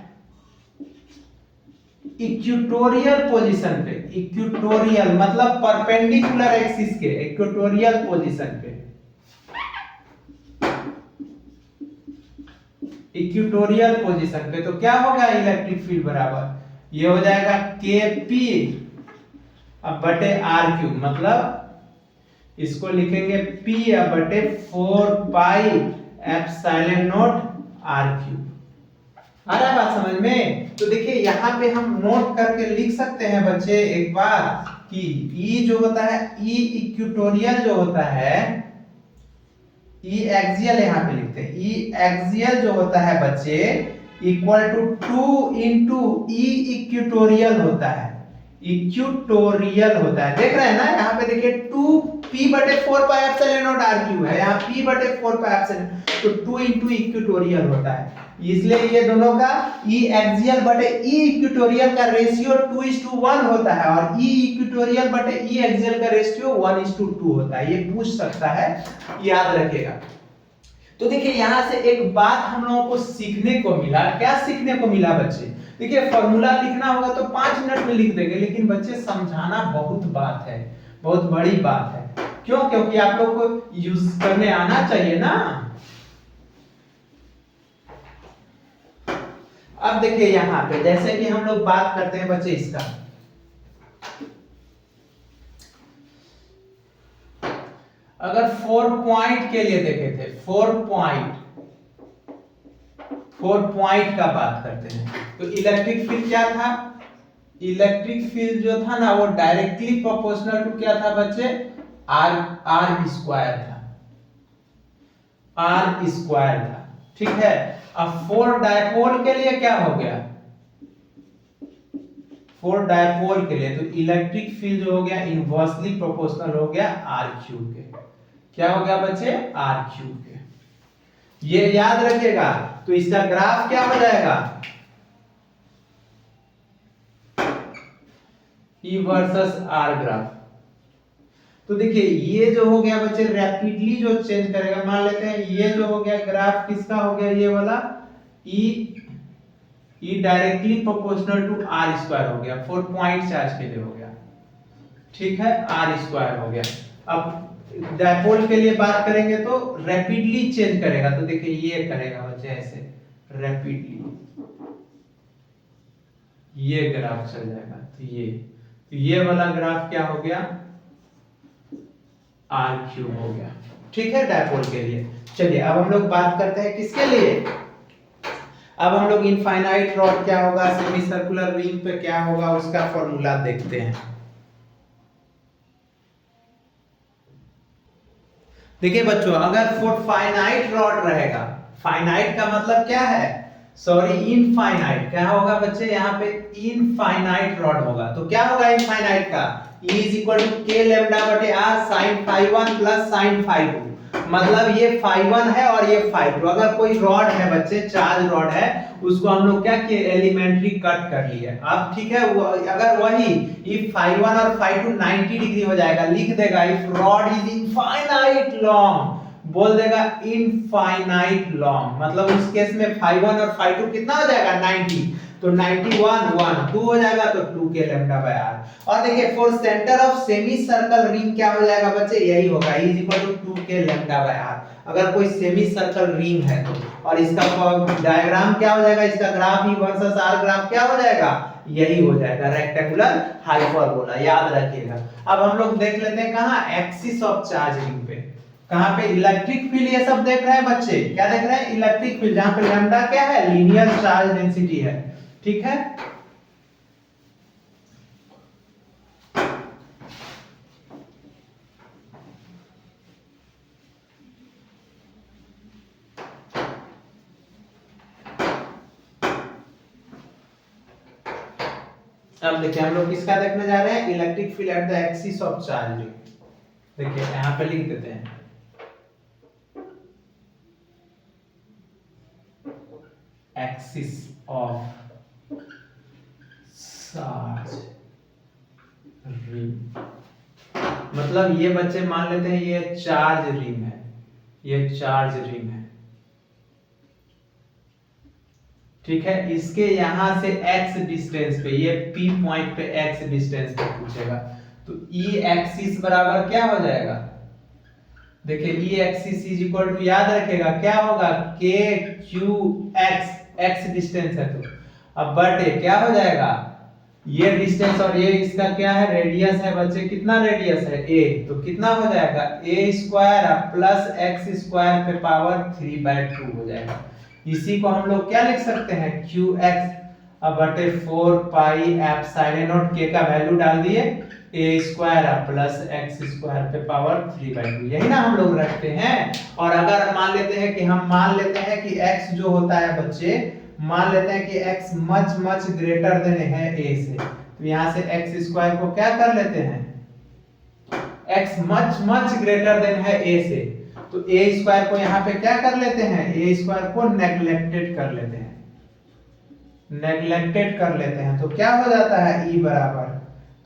इक्वेटोरियल पोजीशन पे। इक्वेटोरियल मतलब परपेंडिकुलर एक्सिस के, इक्वेटोरियल पोजीशन पे, इक्वेटोरियल पोजीशन पे। तो क्या होगा, इलेक्ट्रिक फील्ड बराबर ये हो जाएगा kp/r³, मतलब इसको लिखेंगे p/4πε0r³। आ रहा है बात समझ में। तो देखिए यहाँ पे हम नोट करके लिख सकते हैं बच्चे एक बार कि E जो होता है, E इक्वेटोरियल जो होता है, E एक्सियल यहाँ पे लिखते हैं, E एक्सियल जो होता है बच्चे equal to 2 into E equatorial होता है। इक्वेटोरियल होता है, देख रहे हैं ना, यहाँ पे देखिए 2p/4πε0r³ है, यहाँ p/4πε, तो 2 इंटू इक्वेटोरियल होता है। इसलिए ये दोनों का E एक्सियल बटे E इक्वेटोरियल का रेशियो 2:1 होता है, और E इक्वेटोरियल बटे E एक्सियल का रेशियो 1:2 होता है। ये पूछ सकता है, याद रखिएगा। तो देखिए यहां से एक बात हम लोगों को सीखने को मिला। क्या सीखने को मिला बच्चे, देखिए फॉर्मूला लिखना होगा तो 5 मिनट में लिख देंगे, लेकिन बच्चे समझाना बहुत बात है, बहुत बड़ी बात है। क्यों, क्योंकि आप लोग को यूज करने आना चाहिए ना। अब देखिए यहाँ पे जैसे कि हम लोग बात करते हैं बच्चे इसका, अगर 4 पॉइंट के लिए देखे थे, 4 पॉइंट का बात करते हैं, तो इलेक्ट्रिक फील्ड क्या था, इलेक्ट्रिक फील्ड जो था ना वो डायरेक्टली प्रोपोर्शनल टू क्या था बच्चे, r² था, r² था। ठीक है, अब 4 डायपोल के लिए क्या हो गया, 4 डायपोल के लिए तो इलेक्ट्रिक फील्ड जो हो गया इनवर्सली प्रोपोर्शनल हो गया r³ के। क्या हो गया बच्चे, r³ के। ये याद रखिएगा। तो इसका ग्राफ क्या हो जाएगा, E वर्सेस R ग्राफ। तो देखिए ये जो हो गया बच्चे रैपिडली जो चेंज करेगा, मान लेते हैं ये जो हो गया ग्राफ किसका हो गया, ये वाला E directly proportional to r² हो गया, 4 पॉइंट चार्ज के लिए हो गया। ठीक है, r² हो गया। अब डायपोल के लिए बात करेंगे तो रैपिडली चेंज करेगा, तो देखिए ये करेगा बच्चे ऐसे रैपिडली, ये ग्राफ चल जाएगा। तो ये वाला ग्राफ क्या हो गया, आर क्यूब हो गया। ठीक है, डायपोल के लिए। चलिए अब हम लोग बात करते हैं किसके लिए, अब हम लोग इनफाइनाइट रॉड क्या होगा, सेमी सर्कुलर रिंग पे क्या होगा, उसका फॉर्मूला देखते हैं। देखिए बच्चों, अगर फॉर फाइनाइट रॉड रहेगा, फाइनाइट का मतलब क्या है, सॉरी इनफाइनाइट, क्या होगा बच्चे यहाँ पे, इनफाइनाइट रॉड होगा। तो क्या होगा इनफाइनाइट का, E is equal to k lambda बटे r sine phi 1 plus sine phi 2। मतलब ये फाई 1 है और ये फाई 2। अगर कोई रॉड है बच्चे, चार्ज रॉड है, उसको हम लोग क्या किए, एलिमेंट्री कट कर लिए। अब ठीक है, अगर वही इफ फाई 1 और फाई 2 90 डिग्री हो जाएगा, लिख देगा if rod is infinite long, बोल देगा इनफाइनाइट लॉन्ग, मतलब उस केस में फाई 1 और फाई 2 कितना हो जाएगा 90, तो 91 1 2 हो जाएगा, तो 2 के लैम्डा बाय आर। और देखिए for centre of semi circle ring क्या हो जाएगा बच्चे, यही होगा, E इज इक्वल टू 2 के लैम्डा बाय आर। अगर कोई सेमी सर्कल रिंग है तो, और इसका डायग्राम क्या हो जाएगा, इसका graph E versus R graph क्या हो जाएगा, यही हो जाएगा, रेक्टेंगुलर हाइपरबोला, याद रखिएगा। अब हम लोग देख लेते हैं कहां, एक्सिस ऑफ चार्ज रिंग पे, कहां पे, इलेक्ट्रिक फील्ड, ये सब देख रहे हैं बच्चे, क्या देख रहे हैं, इलेक्ट्रिक फील्ड, जहां पे लैम्डा क्या है, लीनियर चार्ज डेंसिटी है। ठीक है, अब देखिए हम लोग किसका देखने जा रहे हैं, electric field at the axis of charge ring. देखिए यहां पे लिख देते हैं, एक्सिस ऑफ चार्ज रिंग, मतलब ये बच्चे मान लेते हैं ये चार्ज रिंग है, ये चार्ज रिंग है। ठीक है, इसके यहां से x डिस्टेंस पे, ये P पॉइंट पे x डिस्टेंस पे पूछेगा, तो E एक्सिस बराबर क्या हो जाएगा, देखिए E axis is equal to, याद रखेगा क्या होगा, K Q X, x distance है तो, अब बटे क्या हो जाएगा, ये डिस्टेंस और ये इसका क्या है, रेडियस है बच्चे, कितना रेडियस है a, तो कितना हो जाएगा a square plus x square पे पावर 3/2 हो जाएगा। इसी को हम लोग क्या लिख सकते हैं, qx अब बटे 4 पाई एप्सिलॉन नॉट, k का वैल्यू डाल दिए, a square plus x square पे पावर 3/2, यही ना हम लोग रखते हैं। और अगर मान लेते हैं कि, हम मान लेते हैं कि x जो होता है बच्चे, मान लेते हैं कि x much much greater than है a से, तो यहां से x स्क्वायर को क्या कर लेते हैं, x much much greater than है a से, तो a स्क्वायर को यहां पे क्या कर लेते हैं, a स्क्वायर को नेग्लेक्टेड कर लेते हैं, नेग्लेक्टेड कर लेते हैं, तो क्या हो जाता है E बराबर,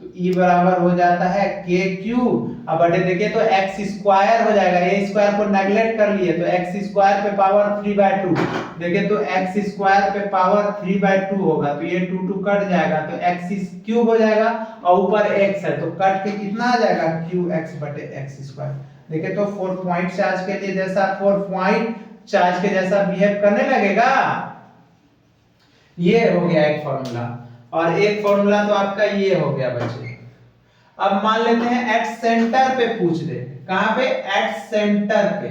तो E बराबर हो जाता है k क्यूब, अब बटे देखिए तो x स्क्वायर हो जाएगा, a स्क्वायर को नेग्लेक्ट कर लिए तो x स्क्वायर पे पावर 3/2, देखिए तो x स्क्वायर पे पावर 3/2 होगा, तो ये 2 2 कट जाएगा, तो x क्यूब हो जाएगा, और ऊपर x है तो कट के कितना आ जाएगा, qx बटे x स्क्वायर। देखिए तो 4 पॉइंट चार्ज के लिए जैसा 4 पॉइंट चार्ज के जैसा बिहेव करने लगेगा। ये हो गया एक फॉर्मूला, और एक फॉर्मूला तो आपका ये हो गया बच्चे। अब मान लेते हैं एट सेंटर पे पूछ दे, कहां पे, एट सेंटर पे,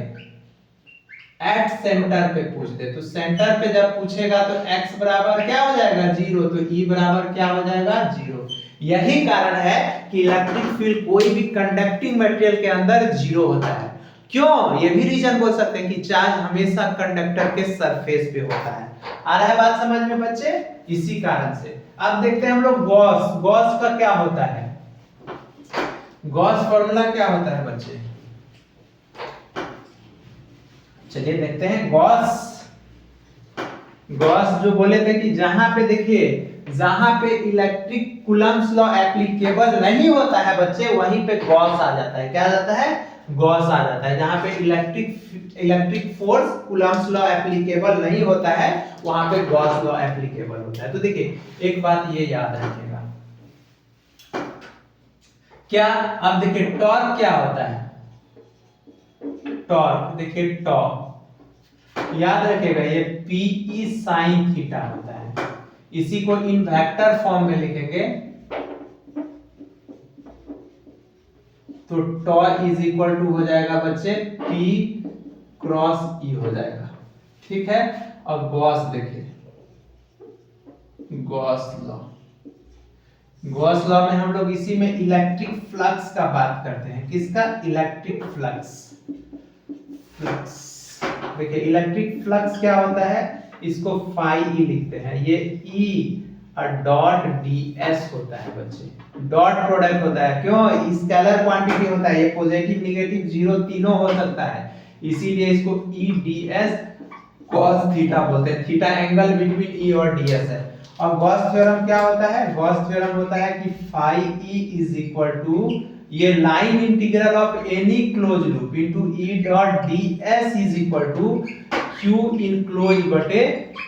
एट सेंटर पे पूछ दे, तो सेंटर पे जब पूछेगा तो x बराबर क्या हो जाएगा 0, तो E बराबर क्या हो जाएगा 0। यही कारण है कि इलेक्ट्रिक फील्ड कोई भी कंडक्टिंग मटेरियल के अंदर 0 होता है। क्यों, ये भी रीजन बोल सकते हैं कि चार्ज हमेशा कंडक्टर के सरफेस पे होता है। आ रहा है बात समझ में बच्चे, इसी कारण से। अब देखते हैं हम लोग गॉस, गॉस का क्या होता है, गॉस फॉर्मूला क्या होता है बच्चे, चलिए देखते हैं। गॉस, गॉस जो बोले थे कि जहां पे देखिए, जहां पे इलेक्ट्रिक कूलम्ब्स लॉ एप्लीकेबल नहीं होता है बच्चे, वहीं पे गॉस आ जाता है, क्या आ जाता है, गॉस आ जाता है। जहां पे electric force Coulomb's law applicable नहीं होता है, वहां पे गॉस लॉ एप्लीकेबल होता है। तो देखिए एक बात ये याद रखिएगा, क्या, अब देखिए टॉर्क क्या होता है, टॉर्क, देखिए टॉर्क, याद रखेगा ये पीई साइन थीटा होता है। इसी को इन वेक्टर फॉर्म में लिखेंगे तो टॉ इज इक्वल टू हो जाएगा बच्चे पी क्रॉस ई हो जाएगा, ठीक है। और गॉस देखिए, गॉस लॉ में हम लोग इसी में इलेक्ट्रिक फ्लक्स का बात करते हैं। किसका? Electric flux. देखिए इलेक्ट्रिक फ्लक्स क्या होता है, इसको फाई ई लिखते हैं। ये ई और डॉट ds होता है बच्चे, डॉट प्रोडक्ट होता है। क्यों? स्केलर क्वांटिटी होता है, ये पॉजिटिव नेगेटिव जीरो तीनों हो सकता है, इसीलिए इसको ई ds cos थीटा बोलते हैं। थीटा एंगल बिटवीन ई और ds है। और गॉस थ्योरम क्या होता है? गॉस थ्योरम होता है कि phi E is equal to ये line integral of any closed loop into E dot ds is equal to q enclosed बटे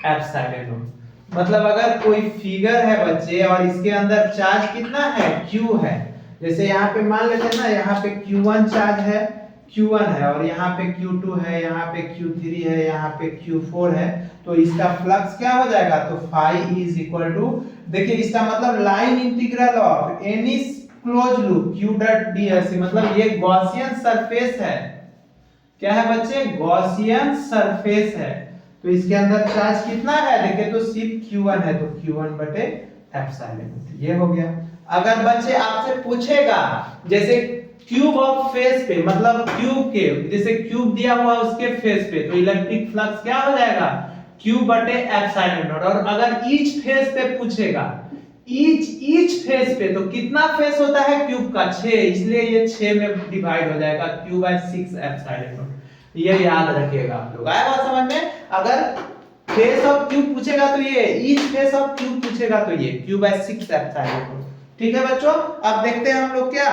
एप्सिलॉन नॉट। मतलब अगर कोई फिगर है बच्चे और इसके अंदर चार्ज कितना है? q है। जैसे यहाँ पे मान लेते हैं ना, यहाँ पे q1 चार्ज है, q1 है, और यहाँ पे q2 है, यहाँ पे q3 है, यहाँ पे q4 है, तो इसका फ्लक्स क्या हो जाएगा? तो फाई इज इक्वल टू, देखिए इसका मतलब line integral of any closed loop q dot ds, मतलब ये गॉसियन सरफेस है। क्या है बच्चे? गॉसियन सरफेस है। तो इसके अंदर चार्ज कितना है? देखिए तो सिर्फ q1 है, तो q1 बटे एप्सिलॉन, ये हो गया। अगर बच्चे आपसे पूछेगा जैसे क्यूब ऑफ फेस पे, मतलब क्यूब के जैसे क्यूब दिया हुआ उसके फेस पे, तो इलेक्ट्रिक फ्लक्स क्या हो जाएगा? q बटे एप्सिलॉन नॉट। और अगर ईच फेस पे पूछेगा, ईच फेस पे, तो कितना फेस होता है क्यूब का? 6, इसलिए ये 6 में डिवाइड हो जाएगा, q बाय 6 एप्सिलॉन नॉट। ये याद रखिएगा आप लोग। आया बात समझ में? अगर फेस ऑफ क्यूब पूछेगा तो ये, ईच फेस ऑफ क्यूब पूछेगा तो ये q बाय 6 एप्सिलॉन नॉट। ठीक है बच्चों, अब देखते हैं हम लोग क्या,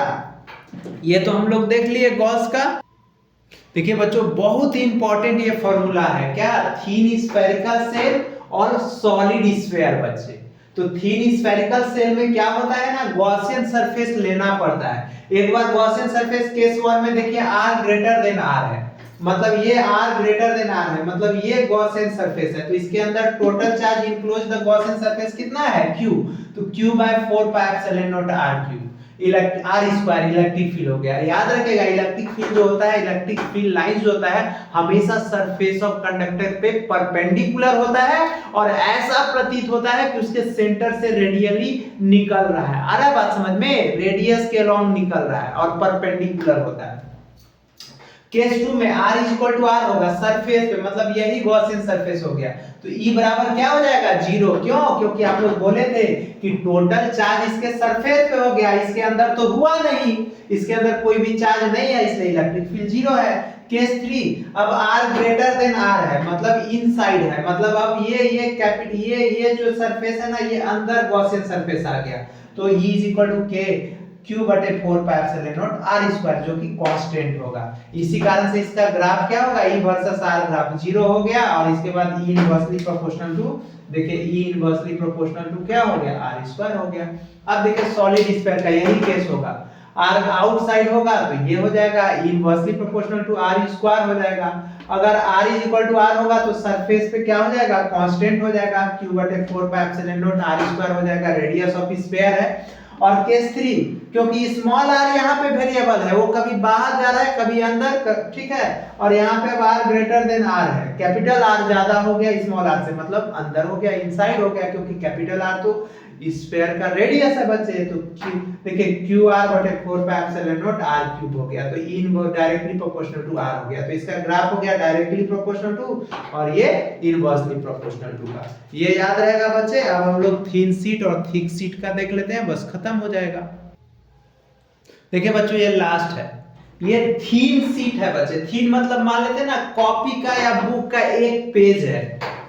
ये तो हम लोग देख लिए गॉस का। देखिए बच्चों बहुत ही इंपॉर्टेंट ये फॉर्मूला है, क्या? थीन स्फेरिकल सेल और सॉलिड स्फीयर बच्चे। तो थीन स्फेरिकल सेल में क्या होता है ना, गॉसियन सरफेस लेना पड़ता है। एक बार गॉसियन सरफेस केस 1 में देखिए r ग्रेटर देन r है, मतलब ये r ग्रेटर देन r है, मतलब ये गॉसियन सरफेस है। तो इसके अंदर total charge enclose the Gaussian surface कितना है? q। तो q by 4 pi epsilon naught r cube r square electric field हो गया। याद रखेगा इलेक्ट्रिक फील्ड जो होता है, इलेक्ट्रिक फील्ड लाइंस जो होता है हमेशा सरफेस ऑफ कंडक्टर पे परपेंडिकुलर होता है और ऐसा प्रतीत होता है कि उसके सेंटर से रेडियली निकल रहा है। आ रहा है बात समझ में? रेडियस के अलोंग निकल रहा है और परपेंडिकुलर होता है। केस 2 में r is equal to r होगा सरफेस पे, मतलब यही गॉसियन सरफेस हो गया। तो E बराबर क्या हो जाएगा? 0। क्यों? क्योंकि आप लोग बोले थे कि टोटल चार्ज इसके सरफेस पे हो गया, इसके अंदर तो हुआ नहीं, इसके अंदर कोई भी चार्ज नहीं है, इसलिए इलेक्ट्रिक फील्ड 0 है। केस 3, अब r ग्रेटर देन r है, मतलब इनसाइड है, मतलब अब ये कैपिटल ये जो सरफेस है ना, ये अंदर गॉसियन सरफेस आ गया। तो E is equal to k q बटे 4 pi epsilon naught r square, जो कि कांस्टेंट होगा। इसी कारण से इसका ग्राफ क्या होगा? E वर्सेस r ग्राफ 0 हो गया, और इसके बाद E इनवर्सली प्रोपोर्शनल टू, देखिए E इनवर्सली प्रोपोर्शनल टू क्या हो गया? r स्क्वायर हो गया। अब देखिए सॉलिड स्फीयर का यही केस होगा, r आउटसाइड होगा तो ये हो जाएगा E inversely proportional to r square हो जाएगा। अगर r is equal to r होगा तो सरफेस पे क्या हो जाएगा? कांस्टेंट हो जाएगा, q बटे 4 pi epsilon naught r square हो जाएगा, रेडियस ऑफ स्फीयर है। और केस 3, क्योंकि स्मॉल r यहाँ पे वेरिएबल है, वो कभी बाहर जा रहा है कभी अंदर, ठीक है, और यहाँ पे r ग्रेटर देन r है, कैपिटल R ज्यादा हो गया स्मॉल r से, मतलब अंदर हो गया, इनसाइड हो गया, क्योंकि कैपिटल R तो स्फीयर का रेडियस है बच्चे। तो देखिए qr बटे 4 pi epsilon naught r cube हो गया, तो E directly proportional to r हो गया। तो इसका ग्राफ हो गया डायरेक्टली प्रोपोर्शनल टू और ये इनवर्सली प्रोपोर्शनल टू का। ये याद रहेगा बच्चे। अब हम लोग थिन शीट और थिक शीट का देख लेते हैं, बस खत्म हो जाएगा। देखिए बच्चों ये लास्ट है, ये थीन शीट है बच्चे। थीन मतलब मान लेते हैं ना कॉपी का या बुक का एक पेज है,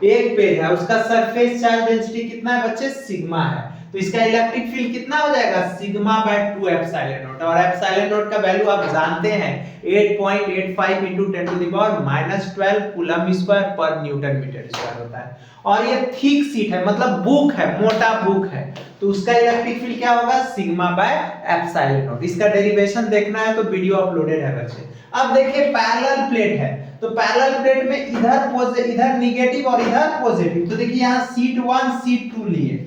एक पेज है, उसका सरफेस चार्ज डेंसिटी कितना है बच्चे? सिग्मा है। तो इसका इलेक्ट्रिक फील्ड कितना हो जाएगा? सिग्मा बाय 2 एप्सिलॉन नॉट, और एप्सिलॉन नॉट का वैल्यू आप जानते हैं 8.85 into 10 to the power -12 coulomb square पर न्यूटन मीटर स्क्वायर होता है। और ये थिक शीट है, मतलब बुक है, मोटा बुक है, तो उसका इलेक्ट्रिक फील्ड क्या होगा? Sigma by epsilon not. इसका डेरिवेशन देखना है तो वीडियो अपलोडेड है बच्चे। अब देखिए पैरेलल प्लेट है, तो पैरेलल प्लेट में इधर निगेटिव और इधर पॉजिटिव। तो देखिए यहाँ शीट 1 शीट 2 लिए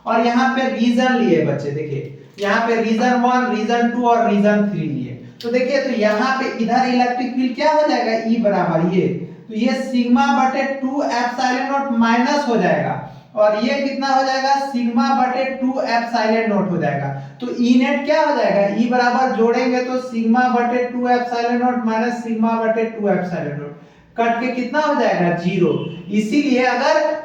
और यहाँ पे रीजन लिए बच्चे, देखिए यहाँ पे रीजन 1 रीजन 2 और रीजन 3 लिए। तो देखिए तो यहाँ पे इधर इलेक्ट्रिक फील्ड क्या हो जाएगा, E बराबर ये, तो ये सिग्मा बटे 2 एप्सिलॉन नॉट माइनस हो जाएगा और ये कितना हो जाएगा, सिग्मा बटे 2 एप्सिलॉन नॉट हो जाएगा। तो E नेट क्या हो जाएगा, E बराबर जोड़ेंगे तो सिग्मा बटे 2 एप्सिलॉन नॉट माइनस सिग्मा बटे 2 एप्सिलॉन नॉट, कट के कितना हो जाएगा, 0। इसीलिए अगर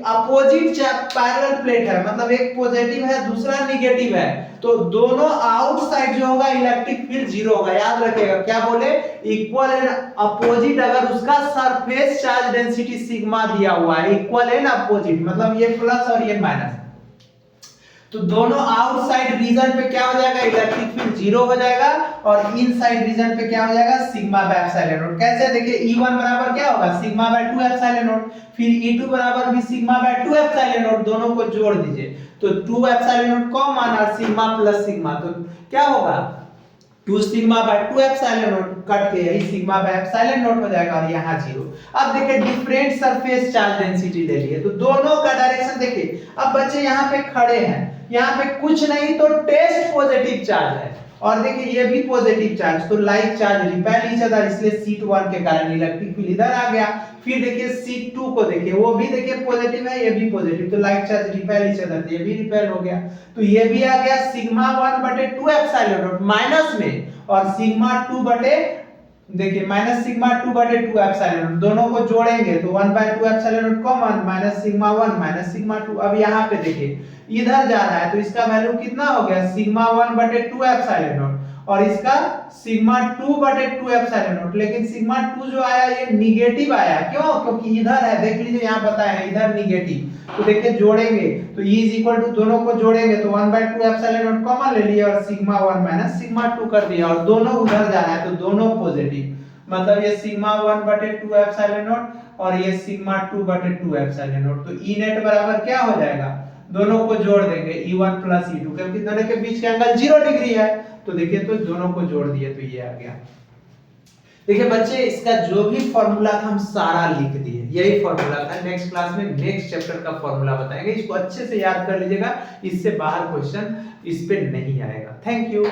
अपोजिट पैरेलल प्लेट है, मतलब एक पॉजिटिव है दूसरा निगेटिव है, तो दोनों आउटसाइड जो होगा इलेक्ट्रिक फील्ड 0 होगा। याद रखिएगा क्या बोले, इक्वल एंड अपोजिट अगर उसका सरफेस चार्ज डेंसिटी सिग्मा दिया हुआ है, इक्वल एंड अपोजिट मतलब ये प्लस और ये माइनस, तो दोनों आउटसाइड रीजन पे क्या हो जाएगा, इलेक्ट्रिक फील्ड 0 हो जाएगा और इनसाइड रीजन पे क्या हो जाएगा, सिग्मा बाय एप्सिलॉन नॉट। कैसे, देखिए E1 बराबर क्या होगा, सिग्मा बाय 2 एप्सिलॉन नॉट, फिर E2 बराबर भी सिग्मा बाय 2 एप्सिलॉन नॉट, दोनों को जोड़ दीजिए तो 2 एप्सिलॉन नॉट कॉमन और सिग्मा प्लस सिग्मा, तो क्या होगा 2 sigma bye 2 epsilon not, cut के यही सिग्मा बाय एप्सिलॉन नॉट हो जाएगा और यहाँ 0। अब देखिए डिफरेंट सरफेस चार्ज डेंसिटी ले लिए, तो दोनों का डायरेक्शन देखिए। अब बच्चे यहाँ पे खड़े हैं, यहाँ पे कुछ नहीं तो टेस्ट पॉजिटिव चार्ज है और देखिए ये भी पॉजिटिव चार्ज, तो like charge repel each other, इसलिए शीट 1 के कारण इलेक्ट्रिक फील्ड इधर आ गया। फिर देखिए शीट 2 को देखिए, वो भी देखिए पॉजिटिव है, ये भी पॉजिटिव, तो like charge repel each other, ये भी रिपेल हो गया। तो ये भी आ गया सिग्मा 1 बटे 2 एप्सिलॉन नॉट माइनस में और सिग्मा 2 बटे, देखिए माइनस सिग्मा 2 बटे 2 एप्सिलॉन नॉट, दोनों को जोड़ेंगे तो 1 by 2 epsilon naught common, minus sigma 1 minus sigma 2। अब यहाँ पे देखिए इधर जा रहा है तो इसका वैल्यू कितना हो गया, सिग्मा 1 बटे 2 एप्सिलॉन नॉट और इसका सिग्मा 2 बटे 2 एप्सिलॉन नॉट, लेकिन सिग्मा 2 जो आया ये निगेटिव आया, क्यों, क्योंकि इधर है, देख लीजिए यहाँ बताया है इधर निगेटिव। तो देखिए जोड़ेंगे तो E इज इक्वल टू, दोनों को जोड़ेंगे तो 1 बाय 2 एप्सिलॉन नॉट कॉमन ले लिया और सिग्मा 1 माइनस सिग्मा 2 कर दिया और दोनों उधर जा रहा है तो दोनों पॉजिटिव, मतलब ये सिग्मा 1 बटे 2 एप्सिलॉन नॉट और ये सिग्मा 2 बटे 2 एप्सिलॉन नॉट। तो E नेट बराबर क्या हो जाएगा, दोनों को जोड़ देंगे E1 प्लस E2, क्योंकि दोनों के बीच का एंगल 0 डिग्री है, तो देखिए तो दोनों को जोड़ दिए तो ये आ गया। देखिए बच्चे इसका जो भी फॉर्मूला था हम सारा लिख दिए, यही फॉर्मूला था। नेक्स्ट क्लास में नेक्स्ट चैप्टर का फॉर्मूला बताएंगे, इसको अच्छे से याद कर लीजिएगा, इससे बाहर क्वेश्चन इस पे नहीं आएगा। Thank you.